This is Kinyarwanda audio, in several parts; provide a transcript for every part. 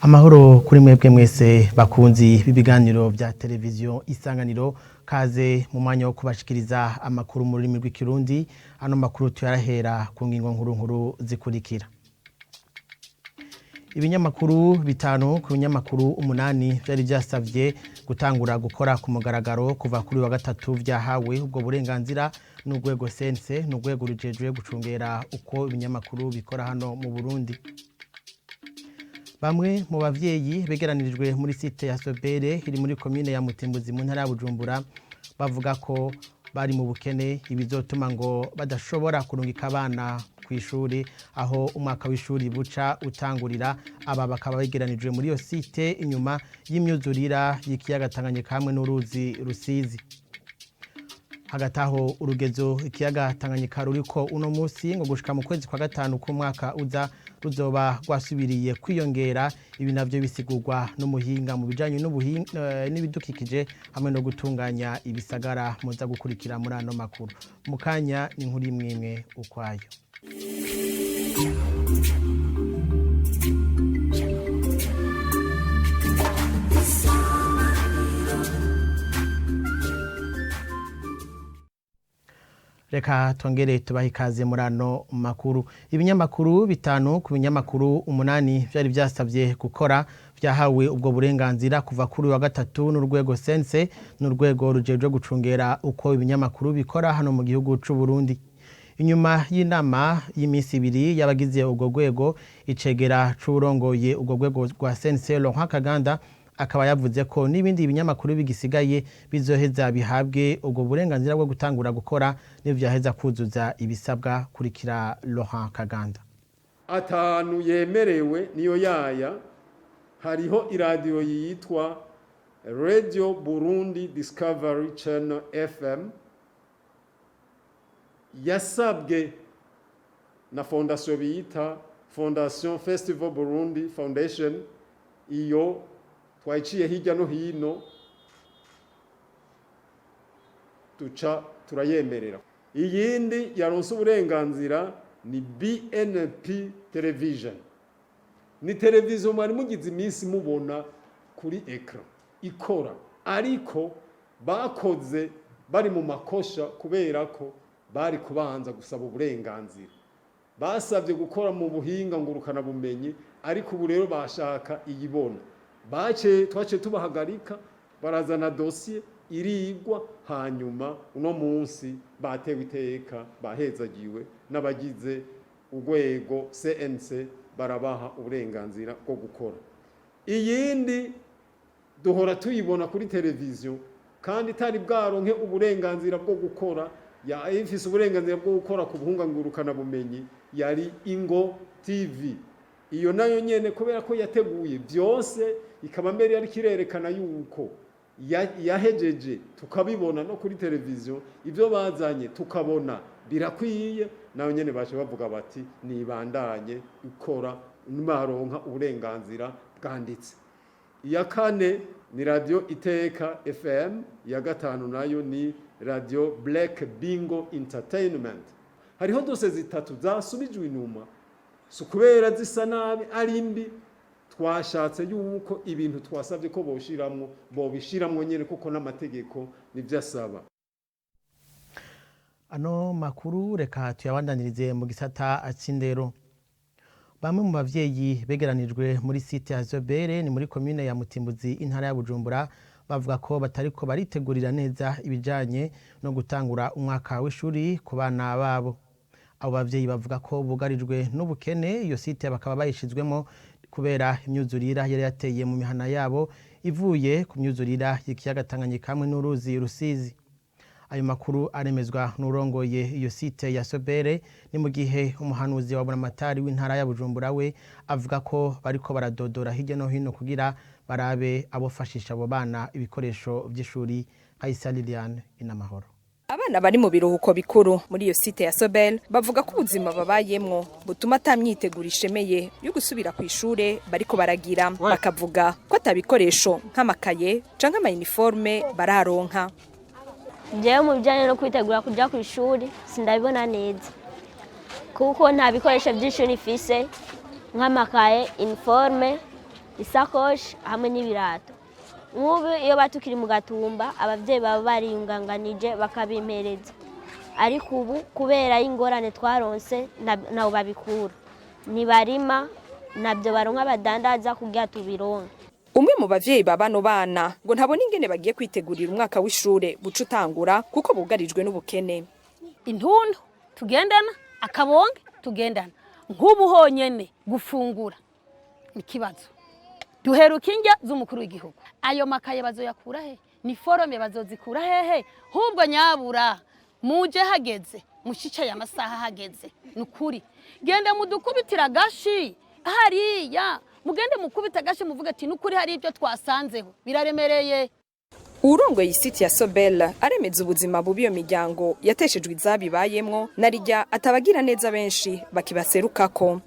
Amahoro kuri mwebwe mwese bakunzi b'ibiganiro bya télévision Isanganiro, kaze mu mwanya wo kubashikiriza amakuru mu rurimi rw'ikirundi. Ano makuru tuyarahera ku ngingo nkuru zikurikira. Ibinyamakuru bitanu ku binyamakuru 8 byari byasavye gutangura gukora ku mugaragaro kuva kuri wa gatatu vyahawe ubwo burenganzira n'urwego sense n'urwego rujejwe gucungera uko ibinyamakuru bikora hano mu Burundi. Bamwe mu bavyeyi begeranirijwe muri site ya Sobere iri muri commune ya Mutimbuzi mu ntara ya Bujumbura bavuga ko bari mu bukene, ibizotuma ngo badashobora kurungika abana kw'ishuri aho umwaka w'ishuri buca utangurira. Aba bakaba begeranijwe muri yo site inyuma y'imyuzurira y'ikiyaga Tanganyika hamwe n'uruzi Rusizi. Hagati aho urugezo ikiyaga Tanganyika ruriko uno musi ngo gushika mu kwezi kwa gatanu k'umwaka uza ruzoba rwasubiriye kwiyongera. Ibi navyo bisigurwa n'umuhinga mu bijanye n'ibidukikije hamwe no gutunganya ibisagara. Muza gukurikira muri ano makuru. Mukanya ni nkuri mwimwe ukwayo. Reka tongere tubahe ikaze muri ano makuru. Ibinyamakuru bitanu ku binyamakuru 8 byari byasavye gukora vyahawe ubwo burenganzira kuva kuri wa gatatu n'urwego sense n'urwego rujejwe gucungera uko ibinyamakuru bikora hano mu gihugu c'u Burundi. Inyuma y'inama y'imisi ibiri yabagize ubwo rwego, icegera c'urongoye ubwo rwego rwa sense Laurent Kaganda akaba yavuze ko n'ibindi ibinyamakuru bigisigaye bizoheza bihabwe ubwo burenganzira bwo gutangura gukora n'ivyaheza kuzuza ibisabwa. Kurikira Laurent Kaganda. Atanu yemerewe niyo yaya, hariho iradio yitwa Radio Burundi Discovery Channel FM yasabwe na fondation bita Fondation Festival Burundi Foundation. Iyo twaiciye hirya no hino tuca turayemerera. Iyindi yaronse uburenganzira ni BNP Television. Ni televiziyo mwari mugize iminsi mubona kuri ekran ikora, ariko bakoze bari mu makosha kubera ko bari kubanza gusaba uburenganzira. Basabye gukora mu buhinga ngurukana bumenyi, ariko ubu rero bashaka iyibona. Twace tubahagarika, barazana dossier irigwa, hanyuma uno munsi batewe iteka bahezagiwe n'abagize urwego CNC barabaha uburenganzira bwo gukora. Iyindi duhora tuyibona kuri televiziyo kandi itari bwaronke uburenganzira bwo gukora, ya ifise uburenganzira bwo gukora ku buhunga ngurukana bumenyi, yari Ingo TV. Iyo nayo nyene kubera ko yateguye byose, ikaba mbere yari kirerekana yuko yahejeje, tukabibona no kuri televiziyo, ivyo bazanye tukabona birakwiye, nayo nyene baje bavuga bati nibandanye ukora nimaronka uburenganzira bwanditse. Iya kane ni Radio Iteka FM, ya gatanu nayo ni Radio Black Bingo Entertainment. Hariho dose zitatu zasubijwe inyuma, sukubera zisa nabi ari mbi. Twashatse yuko ibintu twasabye ko bobishiramwo nyene kuko n'amategeko nivyasaba. Ano makuru reka tuyabandanirize mu gisata acindero. Bamwe mu bavyeyi begeranijwe muri site ya Zobere ni muri commune ya Mutimbuzi intara ya Bujumbura bavuga ko batariko baritegurira neza ibijanye no gutangura umwaka w'ishuri ku bana babo. Abo bavyeyi bavuga ko bugarijwe n'ubukene, iyo site bakaba bayishizwemo kubera imyuzurira yari yateye mu mihana yabo ivuye ku myuzurira y'ikiyaga Tanganyika hamwe n'uruzi Rusizi. Ayo makuru aremezwa n'urongoye iyo site ya Sobere, ni mu gihe umuhanuzi wa buramatari w'intara ya Bujumbura we avuga ko bariko baradodora hirya no hino kugira barabe abofashisha abo bana ibikoresho by'ishuri. Aisa Liliane Inamahoro. Abana bari mu biruhuko bikuru muri iyo site ya Sobel bavuga ko ubuzima babayemwo butuma atamyitegura ishemeye yo gusubira ku ishure bariko baragira. Bakavuga ko atabikoresho nk'amakaye canke ama-uniforme bararonka. Jewe mu bijanye no kwitegura kuja ku ishuri sindabibona neza, kuko nta bikoresho by'ishuri nifise nk'amakaye, uniforme isakoshi hamwe n'ibirato. Nk'ubu iyo batukiri mu gatumba abavyeyi baba bariyunganganije bakabimpereza, ariko ubu kubera ingorane twaronse nabo babikura, nibarima nabyo baronka badandaza kugira tubironke. Umwe mu bavyeyi babano bana ngo ntabona ingene bagiye kwitegurira umwaka w'ishure buca utangura kuko bugarijwe n'ubukene. Intuntu tugendana, akabonge tugendana, nk'ubu honyene gufungura ikibazo. Duheruka indya z'umukuru w'igihugu, ayo makaye bazoyakura he? Ni forome bazozikura hehe? Hubwo nyabura muje hageze mushicaye amasaha hageze, nukuri genda mudukubitira gashi hariya, mugende mukubita gashi muvuga ati nukuri hari ibyo twasanzeho biraremereye. Urongoye isiti ya Sobel aremeza ubuzima bubi iyo miryango yateshejwe izabibayemwo narijya atabagira neza benshi bakibaserukako.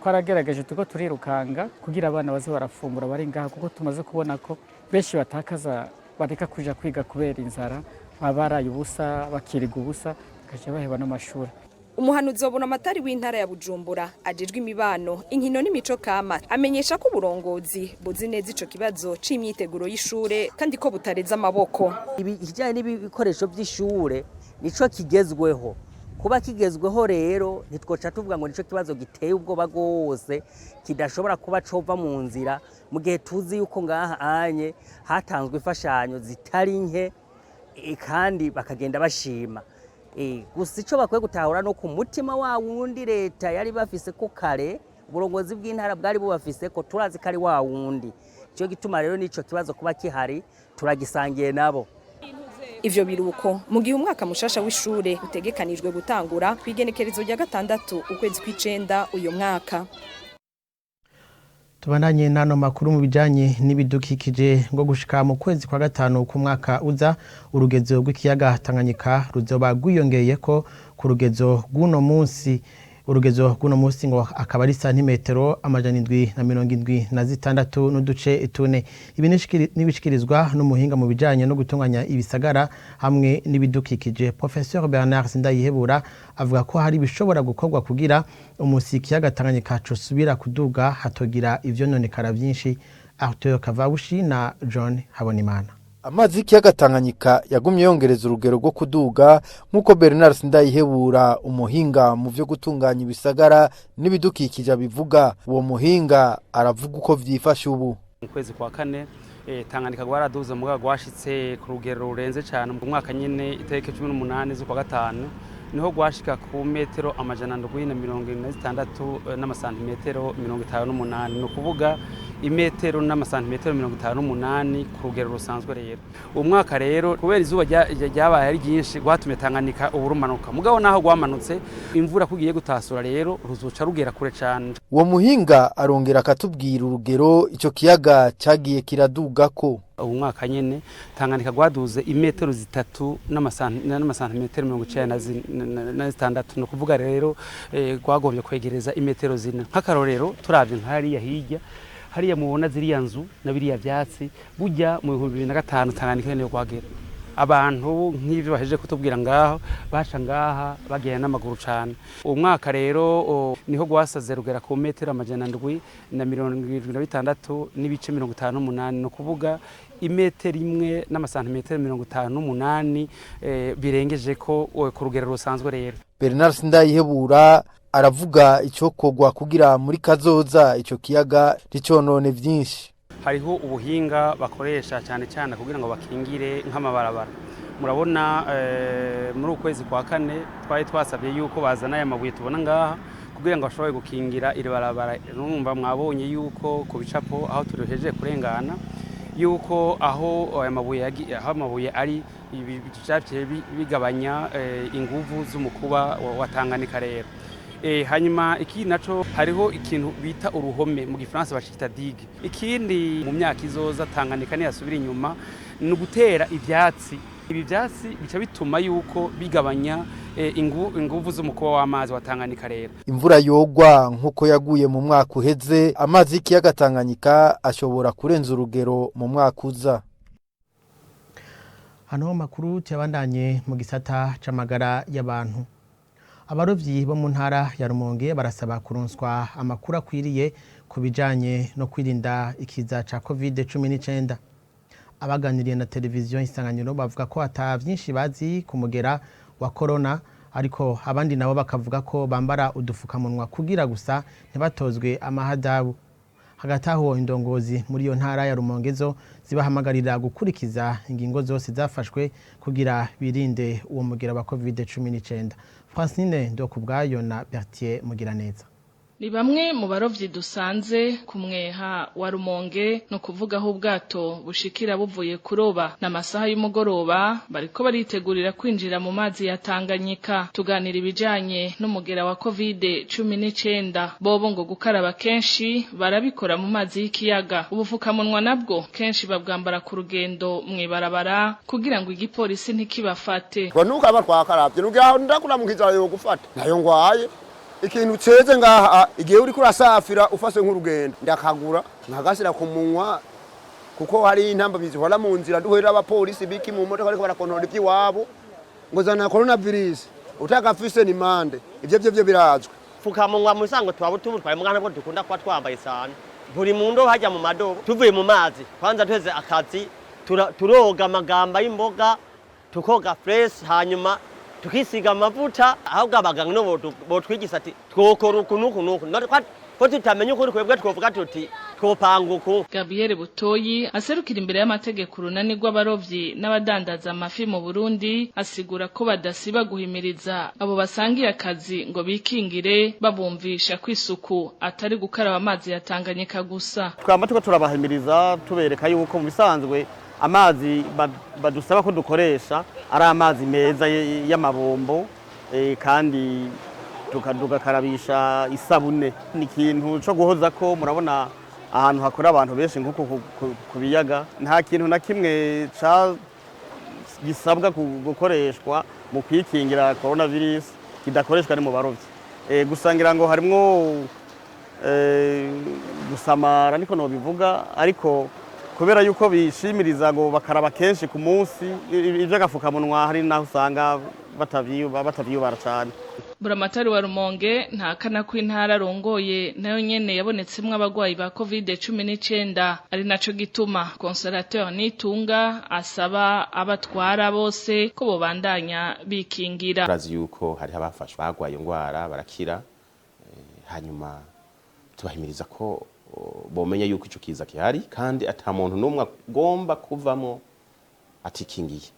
Twaragerageze tuko turirukanga kugira abana baze barafungura bari ngaha, kuko tumaze kubona ko benshi batakaza bareka kuja kwiga kubera inzara, abaraye ubusa bakiriga ubusa bakaja baheba n'amashuri. Umuhanuzi wabona amatari w'intara ya Bujumbura ajejwe imibano, inkino n'imico kama amenyesha ko uburongozi buzi neza ico kibazo c'imyiteguro y'ishure kandi ko butareza amaboko. Ibijyanye n'ibikoresho by'ishure nico kigezweho. Kuba kigezweho rero nitwoca tuvuga ngo nico kibazo giteye ubwoba gose kidashobora kuba cova mu nzira, mu gihe tuzi yuko ngaha anye hatanzwe ifashanyo zitari nke kandi bakagenda bashima. Gusa ico bakwiye gutahura no ku mutima wa wundi leta yari bafise ko kare, uburongozi bw'intara bwari bubafise ko turazi kari wa wundi. Cyo gituma rero nico kibazo kuba kihari turagisangiye nabo. Ivyo biruko mu gihe umwaka mushasha w'ishure utegekanijwe gutangura kwigenekerezo rya 6 ukwezi kw'icenda uyo mwaka. Tubandanye nano makuru mu bijanye n'ibidukikije ngo gushika mu kwezi kwa 5 ku mwaka uza urugezo rw'ikiyaga Tanganyika ruzoba gwiyongeye ko ku rugezo guno munsi. Urugezo guno munsi ngo akaba ari santimetero 776 n'uduce tune. Ibi nibishikirizwa n'umuhinga mu bijanye no gutunganya ibisagara hamwe n'ibidukikije Professeur Bernard Sindayihebura avuga ko hari bishobora gukorwa kugira umusikiyaga Tanganyika cosubira kuduga hatogira ivyo nonekara byinshi. Arthur Kavabushi na John Habonimana. Amazi y'ikiyaga Tanganyika yagumye yongereza urugero rwo kuduga nkuko Bernard Sindayihebura umuhinga mu byo gutunganya ibisagara n'ibidukikije bivuga. Uwo muhinga aravuga uko vyifashe ubu. Mu kwezi kwa 4 Tanganyika gwaraduze muga gwashitse ku rugero rurenze cyane mu mwaka nyene itariki 18 z'ukwa 5 niho gwashika ku metero 746 n'amasantimetero 58, no kuvuga imetero n'amasantimetero 58 ku rugero rusanzwe rero. Umwaka rero kubera izuba ryabaye ari ryinshi gwatumye Tanganyika uburumanuka, mugabo naho gwamanutse imvura kugiye gutasura rero ruzoca rugera kure cyane. Uwo muhinga arongera akatubwira urugero ico kiyaga cyagiye kiradugako. Umwaka nyene Tanganyika gwaduze imetero 3 n'amasantimetero 96, no kuvuga rero gwagombye kwegereza imetero 4. Nk'akarorero turavye nk'hariya hirya hariya mubona ziriya nzu na biriya byatsi bujya mu 2005 Tanganyika niyo gwagera. Abantu nk'ivyo baheje kutubwira ngaho baca ngaha bagenda n'amaguru cyane. Umwaka rero niho gwasaze rugera ku metero 776 n'ibice 58, no kuvuga imetero 1 n'amasantimetero 58 birengeje ko ku rugero rusanzwe rero. Bernard Sindayihebura aravuga icyo kogwa kugira muri kazoza icyo kiyaga riconone vyinshi. Hariho ubuhinga bakoresha cyane cyane kugira ngo bakingire nk'amabarabara. Murabona muri ukwezi kwa 4 twari twasabye yuko bazana aya mabuye tubona ngaha kugira ngo bashobore gukingira iri barabara. Numva mwabonye yuko ku bicapo aho turoheje kurengana yuko aho aya mabuye ari bigabanya inguvu z'umukuba wa Tanganyika rero. Hanyuma iki naco hariho ikintu bita uruhome mu gifaransa bashita digue. Ikindi mu myaka izoza Tanganyika ni yasubira inyuma no gutera ivyatsi. Ibi vyatsi bica bituma yuko bigabanya inguvu z'umukuba w'amazi wa Tanganyika rero. Imvura yogwa nkuko yaguye mu mwaka uheze, amazi y'ikiyaga Tanganyika ashobora kurenza urugero mu mwaka uza. Hano makuru cyabandanye mu gisata c'amagara y'abantu. abarovyi bo mu ntara ya Rumonge barasaba kuronswa amakuru akwiriye ku bijanye no kwirinda ikiza ca COVID-19. Abaganiriye na télévision Isanganiro bavuga ko ata vyinshi bazi kumugera wa corona, ariko abandi nabo bakavuga ko bambara udufukamunwa kugira gusa ntibatozwe amahadabu. Hagati aho indongozi muri iyo ntara ya Rumonge zo zibahamagarira gukurikiza ingingo zose zafashwe kugira birinde uwo mugera wa COVID-19. Francine Ndokubwayo na Bertier Mugiraneza. Ni bamwe mu barovyi dusanze ku mweha wa Rumonge, no kuvuga aho ubwato bushikira buvuye kuroba n'amasaha y'umugoroba, bariko baritegurira kwinjira mu mazi ya Tanganyika. Tuganira ibijanye n'umugera wa COVID-19. Bobo ngo gukaraba kenshi barabikora mu mazi y'ikiyaga. Ubufukamunwa nabwo kenshi babwambara ku rugendo mwibarabara kugira ngo igipolisi ntikibafate. Nuka batwakaravye nugaho ndakuramukiza yo gufata nayo ngwaye ikintu ceze ngaha igihe uri kurasafira ufase nk'urugendo ndakagura nkagasira ku munwa kuko hari intambamizi hora mu nzira duhera abapolisi biki mu modoka ariko barakontrola iby'iwabo ngo zana coronavirus utagafise ni mande ivyo birazwe fukamunwa musango twabutubutwaye mugana bwo dukunda kwa twambaye sana buri mundo hajya mu madobo tuvuye mu mazi kwanza tweze akazi turoga amagamba y'imboga tukoga fresh hanyuma tukisiga amavuta ahubwo abaganga no botwigisa ati twokora ukunuku ko tutamenya uko twebwe twovuga tuti twopanguku. Gabriel Butoyi aserukira imbere y'amategeko urunani rw'abarovyi n'abadandaza amafi mu Burundi asigura ko badasiba guhimiriza abo basangiye akazi ngo bikingire, babumvisha kwisuku atari gukaraba amazi ya Tanganyika gusa. Twamba tuko turabahimiriza tubereka yuko mu bisanzwe amazi badusaba ko dukoresha ari amazi meza y'amabombo kandi tugakarabisha isabune. Ni ikintu cyo guhoza ko murabona ahantu hakora abantu benshi nk'uko ku biyaga nta kintu na kimwe gisabwa gukoreshwa mu kwikingira coronavirus kidakoreshwa ni mu barovyi. Gusangira ngo harimwo gusamara niko no bivuga, ariko kubera yuko bishimiriza ngo bakaraba kenshi ku munsi ivyo gafukamunwa hari naho usanga batavyubara cyane. Buramatari wa Rumonge ntakana ko intara rongoye nayo nyene yabonetsemwe abagwayi ba COVID-19, ari naco gituma consolateur Nitunga asaba abatwara bose ko bobandanya bikingira. Turazi yuko hari abafashwe bagwaye ingwara barakira, hanyuma tubahimiriza ko bomenya yuko ico kiza kihari kandi ata muntu numwe agomba kuvamo atikingiye.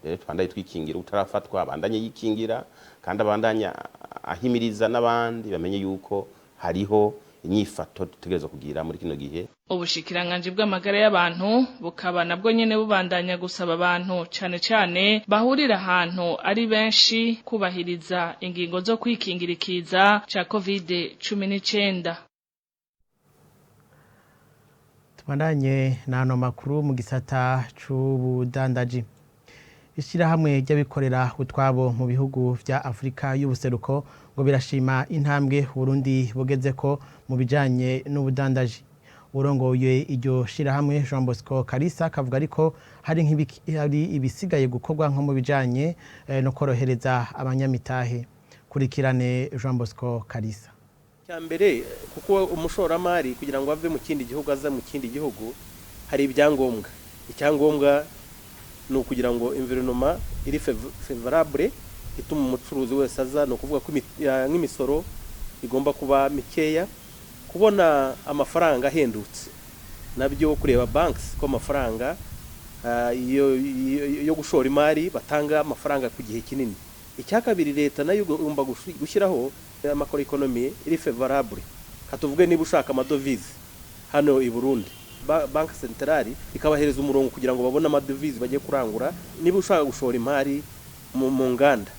Rero twandaye twikingira utarafatwa abandanye yikingira kandi abandanya ahimiriza n'abandi bamenye yuko hariho inyifato dutegerezwa kugira muri kino gihe. Ubushikiranganje bw'amagara y'abantu bukaba nabwo nyene bubandanya gusaba abantu cane cane bahurira ahantu ari benshi kubahiriza ingingo zo kwikingira ikiza ca COVID-19. Tubandanye n'ano makuru mu gisata c'ubudandaji. Ishirahamwe ry'abikorera utwabo mu bihugu vya Afrika y'ubuseruko ngo birashima intambwe Burundi bugezeko mu bijanye n'ubudandaji. Urongoye iryo shirahamwe Jean Bosco Karisa kavuga ariko hari ibisigaye gukorwa nko mu bijanye no korohereza abanyamitahe. Kurikirane Jean Bosco Karisa. Cyambere kuko umushoramari kugira ngo ave mu kindi gihugu aza mu kindi gihugu hari ibyangombwa. Icyangombwa no kugira ngo environnement iri favorable ituma umucuruzi wese aza no kuvuga ko nk'imisoro igomba kuba mikeya, kubona amafaranga ahendutse nabyo kureba banks ko amafaranga yo gushora imari batanga amafaranga ku gihe kinini. Icyakabiri leta nayo igomba gushyiraho amakoro economy iri favorable. Katuvuge niba ushaka amadovize hano i Burundi, banki centrale ikabahereza umurongo kugira ngo babone amadovize bagiye kurangura. Niba ushaka gushora imari mu nganda,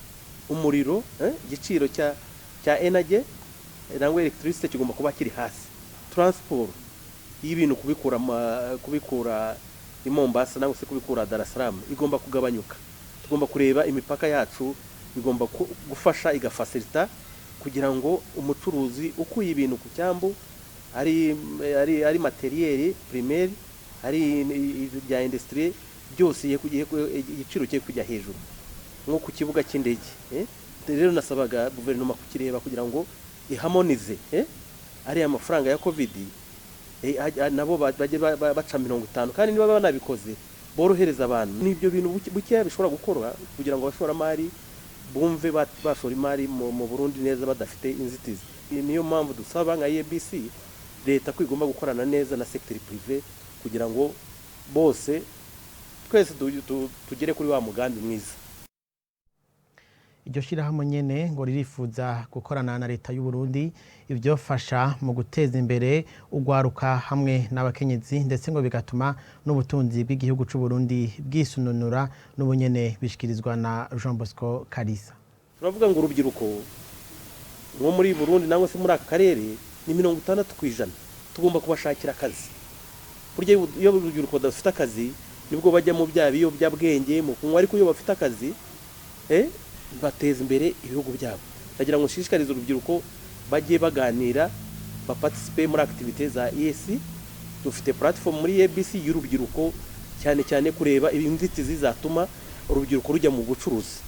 umuriro igiciro cya energy nangwe electricity kigomba kuba kiri hasi. Transport y'ibintu kubikura i Mombasa nangwe se kubikura Dar es Salaam igomba kugabanyuka. Tugomba kureba imipaka yacu igomba gufasha igafacilita kugira ngo umucuruzi ukuye ibintu ku cyambu ari materiel primaire ari bya industrie byose igiciro cye kujya hejuru nko ku kibuga cy'indege rero nasabaga guverinoma kukireba kugira ngo ihamonize ariya mafaranga ya covid nabo bajye baca 50 kandi niba banabikoze borohereza abantu n'ibyo bintu bukeya bishobora gukorwa kugira ngo abashoramari bumve bashora imari mu Burundi neza badafite inzitizi. Niyo mpamvu dusaba nka EBC leta kwigomba gukorana neza na secteur privé kugira ngo bose twese tugere kuri wa mugambi mwiza. Iryo shirahamwe nyene ngo ririfuza gukorana na leta y'u Burundi ivyofasha mu guteza imbere ugwaruka hamwe n'abakenyezi ndetse ngo bigatuma n'ubutunzi bw'igihugu c'u Burundi bwisununura n'ubunyene bishikirizwa na Jean Bosco Kalisa. Turavuga ngo urubyiruko nko muri Burundi nangwa se muri aka karere ni 60% tugomba kubashakira akazi. Burya iyo urubyiruko badafite akazi nibwo bajya mu bya biyobyabwenge mu kunywa, ariko iyo bafite akazi bateza imbere ibihugu byabo. Ndagira ngo nshishikarize urubyiruko bajye baganira baparticipe muri activités za EAC. Dufite platform muri EBC y'urubyiruko cyane cyane kureba inzitizi zatuma urubyiruko rujya mu bucuruzi.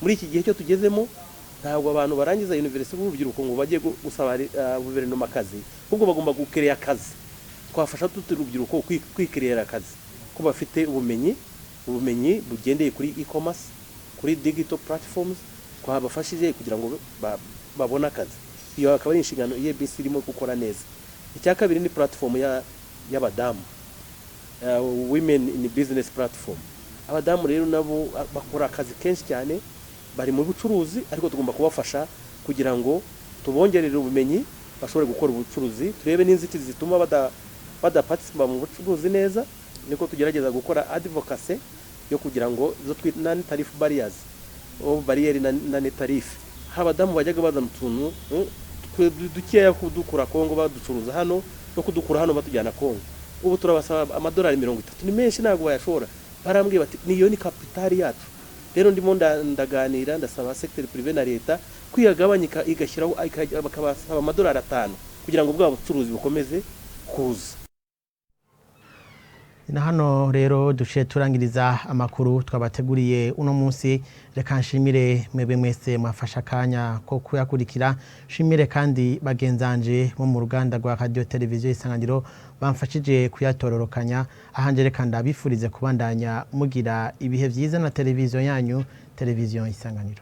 Muri iki gihe cyo tugezemo ntabwo abantu barangiza university b'urubyiruko ngo bajye gusaba guverinoma akazi, ahubwo bagomba gukereya akazi. Twafasha tuti urubyiruko kwikirera akazi ko bafite ubumenyi bugendeye kuri e-commerce, kuri digital platforms, twabafashije kugira ngo babone akazi. Iyo akaba ari inshingano EBC irimo gukora neza. Icya kabiri ni platform y'abadamu, women in business platform. Abadamu rero nabo bakora akazi kenshi cyane, bari mu bucuruzi, ariko tugomba kubafasha kugira ngo tubongerere ubumenyi bashobore gukora ubucuruzi. Turebe n'inzitizi zituma badaparticipa mu bucuruzi neza, niko tugerageza gukora advocacy yo kugira ngo zo twita tariff barriers barriere na tariff. Abadamu bajyaga bazana utuntu dukeya kudukura Kongo baducuruza hano no kudukura hano batujyana Kongo. Ubu turabasaba amadolari 30, ni menshi ntabwo bayashora. Barambwiye bati niyo ni kapitali yacu. Rero ndimo ndaganira ndasaba secteur privé na leta kwiyagabanyika igashyiraho bakabasaba amadolari 5 kugira ngo bwa bucuruzi bukomeze kuza. Na hano rero dushe turangiriza amakuru twabateguriye uno munsi. Reka nshimire mwebwe mwese mwafasha kanya ko kuyakurikira. Shimire kandi bagenzanje bo mu ruganda rwa radio television Isanganiro bamfashije kuyatororokanya. Ahanje reka ndabifurize kubandanya mugira ibihe vyiza na television yanyu, television Isanganiro.